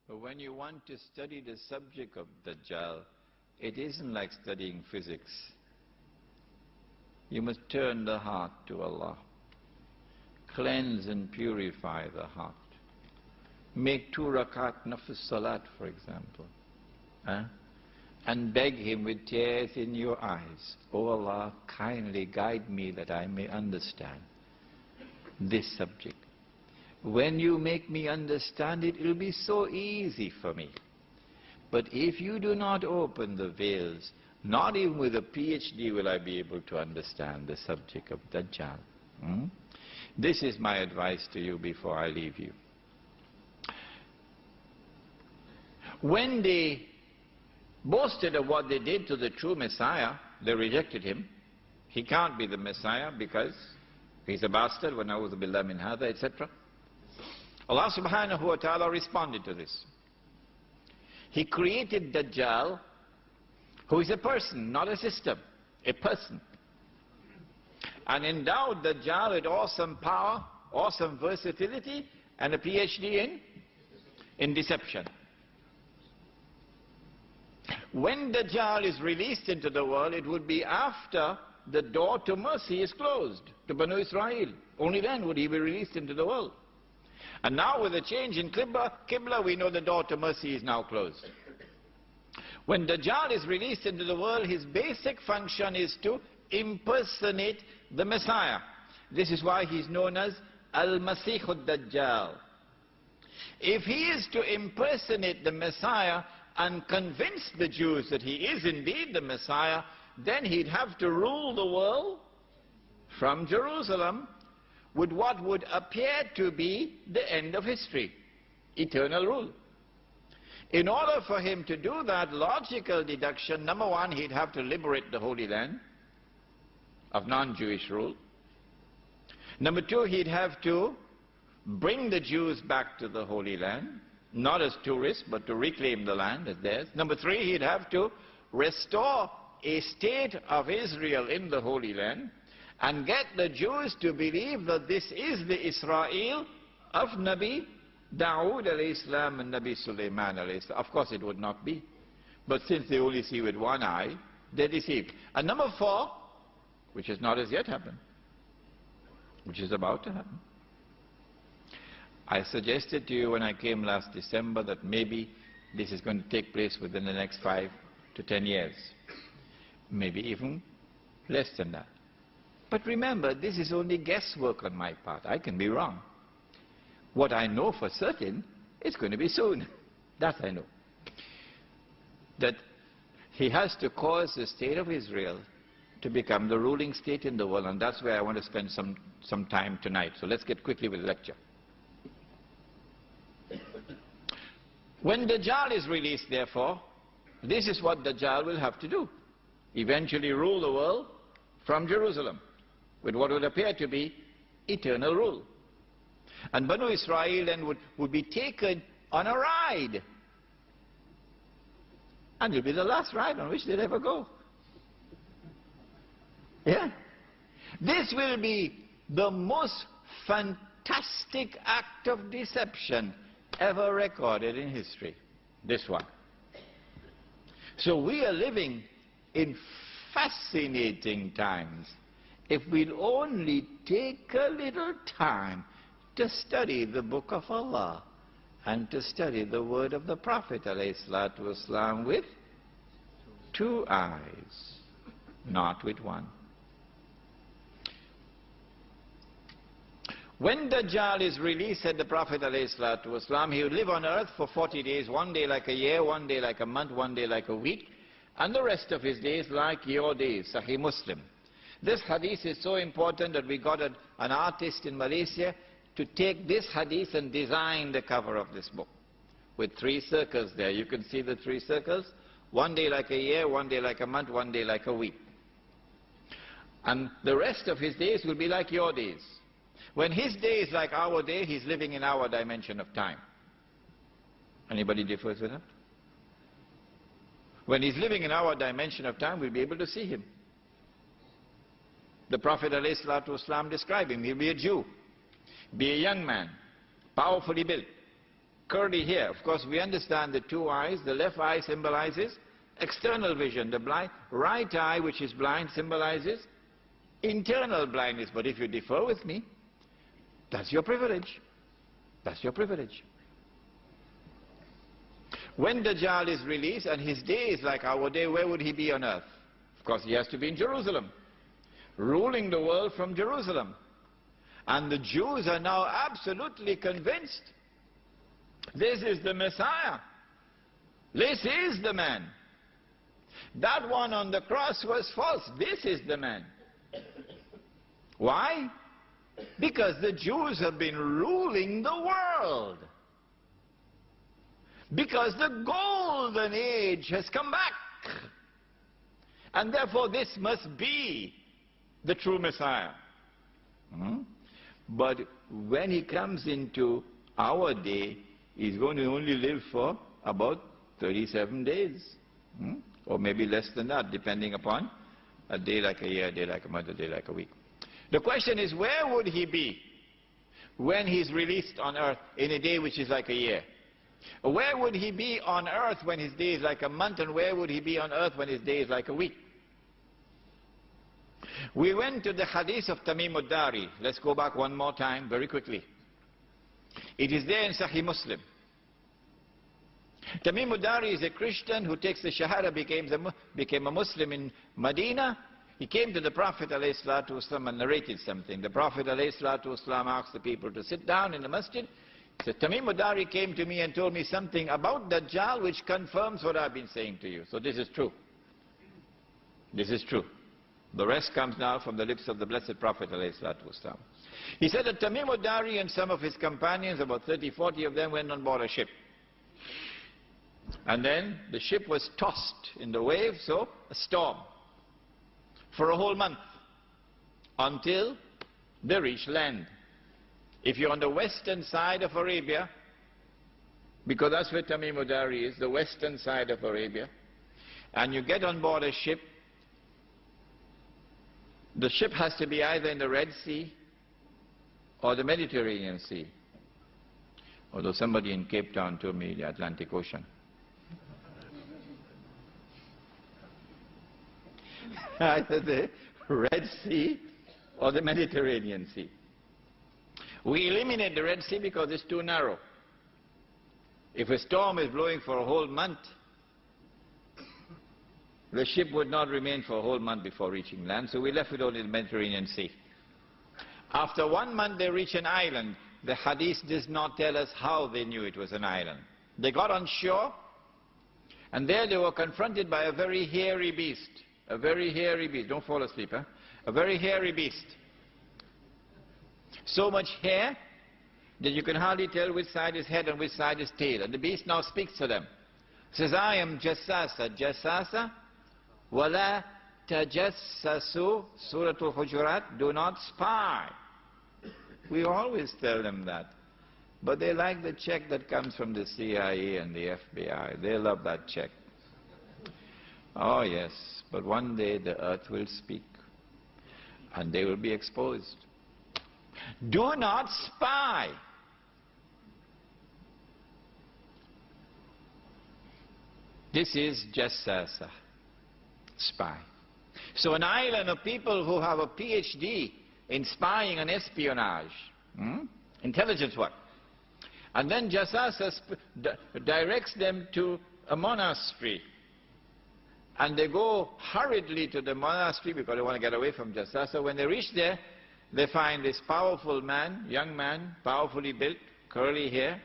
But when you want to study the subject of Dajjal, it isn't like studying physics. You must turn the heart to Allah. Cleanse and purify the heart. Make 2 rakat nafs salat, for example. And beg Him with tears in your eyes, "Oh Allah, kindly guide me that I may understand this subject. When you make me understand it, it will be so easy for me. But if you do not open the veils, not even with a PhD will I be able to understand the subject of Dajjal." This is my advice to you before I leave you. When they boasted of what they did to the true Messiah, they rejected him. He can't be the Messiah because he's a bastard, وَنَعُوذُ بِاللَّهِ مِنْ هَذَا, etc. Allah subhanahu wa ta'ala responded to this. He created Dajjal, who is a person, not a system, a person. And endowed Dajjal with awesome power, awesome versatility, and a PhD in deception. When Dajjal is released into the world, it would be after the door to mercy is closed to Banu Israel. Only then would he be released into the world. And now with the change in Qibla, we know the door to mercy is now closed. When Dajjal is released into the world, his basic function is to impersonate the Messiah. This is why he's known as Al-Masih al-Dajjal. If he is to impersonate the Messiah and convince the Jews that he is indeed the Messiah, then he'd have to rule the world from Jerusalem with what would appear to be the end of history, eternal rule. In order for him to do that, logical deduction, number one, he'd have to liberate the Holy Land of non-Jewish rule. Number two, he'd have to bring the Jews back to the Holy Land, not as tourists, but to reclaim the land as theirs. Number three, he'd have to restore a state of Israel in the Holy Land and get the Jews to believe that this is the Israel of Nabi Dawood alayhi salam and Nabi Sulaiman alayhi salam. Of course it would not be. But since they only see with one eye, they're deceived. And number four, which has not as yet happened, which is about to happen. I suggested to you when I came last December that maybe this is going to take place within the next 5 to 10 years. Maybe even less than that. But remember, this is only guesswork on my part. I can be wrong. What I know for certain, it's going to be soon. That I know. That he has to cause the state of Israel to become the ruling state in the world, and that's where I want to spend some time tonight. So let's get quickly with the lecture. When Dajjal is released, therefore, this is what Dajjal will have to do. Eventually rule the world from Jerusalem with what would appear to be eternal rule. And Banu Israel then would be taken on a ride. And it will be the last ride on which they'll ever go. Yeah? This will be the most fantastic act of deception ever recorded in history. This one. So we are living in fascinating times if we'll only take a little time to study the book of Allah and to study the word of the Prophet ﷺ with 2 eyes, not with one. When Dajjal is released, said the Prophet ﷺ, he will live on earth for 40 days, one day like a year, one day like a month, one day like a week, and the rest of his days like your days. Sahih Muslim. This hadith is so important that we got an artist in Malaysia to take this hadith and design the cover of this book with 3 circles there. You can see the 3 circles. One day like a year, one day like a month, one day like a week. And the rest of his days will be like your days. When his day is like our day, he's living in our dimension of time. Anybody differs with that? When he's living in our dimension of time, we'll be able to see him. The Prophet ﷺ described him. He'll be a Jew, be a young man, powerfully built, curly hair. Of course, we understand the two eyes. The left eye symbolizes external vision. The right eye, which is blind, symbolizes internal blindness. But if you differ with me, that's your privilege. That's your privilege. When Dajjal is released and his day is like our day, where would he be on earth? Of course, he has to be in Jerusalem, ruling the world from Jerusalem. And the Jews are now absolutely convinced this is the Messiah. This is the man. That one on the cross was false. This is the man. Why? Because the Jews have been ruling the world. Because the golden age has come back. And therefore this must be the true Messiah. But when he comes into our day, he's going to only live for about 37 days. Or maybe less than that, depending upon a day like a year, a day like a month, a day like a week. The question is, where would he be when he's released on earth in a day which is like a year? Where would he be on earth when his day is like a month, and where would he be on earth when his day is like a week? We went to the hadith of Tamim ad-Dari. Let's go back one more time very quickly. It is there in Sahih Muslim. Tamim ad-Dari is a Christian who takes the Shahada, became a Muslim in Medina. He came to the Prophet ﷺ and narrated something. The Prophet ﷺ asked the people to sit down in the masjid. So Tamim ad-Dari came to me and told me something about Dajjal which confirms what I've been saying to you. So this is true. This is true. The rest comes now from the lips of the Blessed Prophet ﷺ. He said that Tamim ad-Dari and some of his companions, about 30, 40 of them, went on board a ship. And then the ship was tossed in the waves, so a storm, for a whole month, until they reached land. If you're on the western side of Arabia, because that's where Tamim ad-Dari is, the western side of Arabia, and you get on board a ship, the ship has to be either in the Red Sea or the Mediterranean Sea. Although somebody in Cape Town told me the Atlantic Ocean. Either the Red Sea or the Mediterranean Sea. We eliminate the Red Sea because it's too narrow. If a storm is blowing for a whole month, the ship would not remain for a whole month before reaching land, so we left it only in the Mediterranean Sea. After 1 month they reach an island. The hadith does not tell us how they knew it was an island. They got on shore, and there they were confronted by a very hairy beast. A very hairy beast. Don't fall asleep, huh? A very hairy beast. So much hair that you can hardly tell which side is head and which side is tail. And the beast now speaks to them. Says, I am Jassasa. Jassasa, wala tajassasu, Surah Al-Hujurat, do not spy. We always tell them that. But they like the check that comes from the CIA and the FBI. They love that check. Oh yes, but one day the earth will speak and they will be exposed. Do not spy. This is Jassasa, spy. So an island of people who have a PhD in spying and espionage, intelligence work. And then Jassasa directs them to a monastery. And they go hurriedly to the monastery because they want to get away from Jassasa. When they reach there, they find this powerful man, young man, powerfully built, curly hair,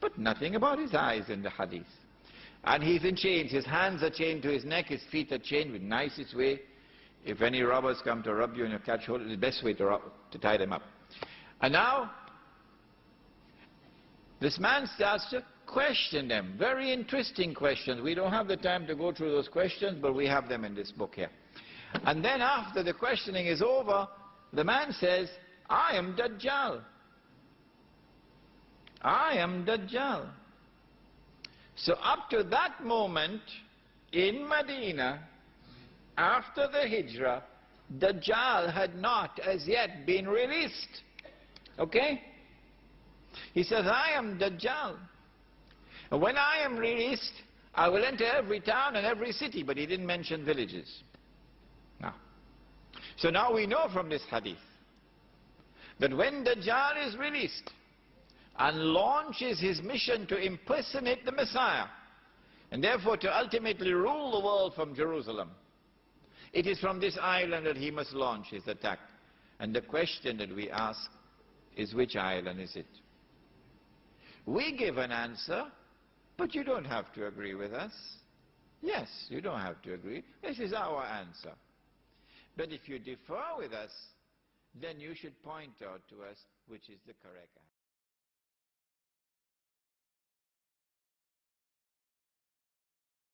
but nothing about his eyes in the hadith. And he's in chains. His hands are chained to his neck, his feet are chained with nicest way. If any robbers come to rob you and you catch hold, it's the best way to tie them up. And now, this man starts to question them. Very interesting questions. We don't have the time to go through those questions, but we have them in this book here. And then after the questioning is over, the man says, I am Dajjal. I am Dajjal. So up to that moment, in Medina, after the Hijrah, Dajjal had not as yet been released. Okay? He says, I am Dajjal. And when I am released, I will enter every town and every city. But he didn't mention villages. No. So now we know from this hadith that when Dajjal is released and launches his mission to impersonate the Messiah, and therefore to ultimately rule the world from Jerusalem, it is from this island that he must launch his attack. And the question that we ask is, which island is it? We give an answer, but you don't have to agree with us. Yes, you don't have to agree. This is our answer. But if you differ with us, then you should point out to us which is the correct answer.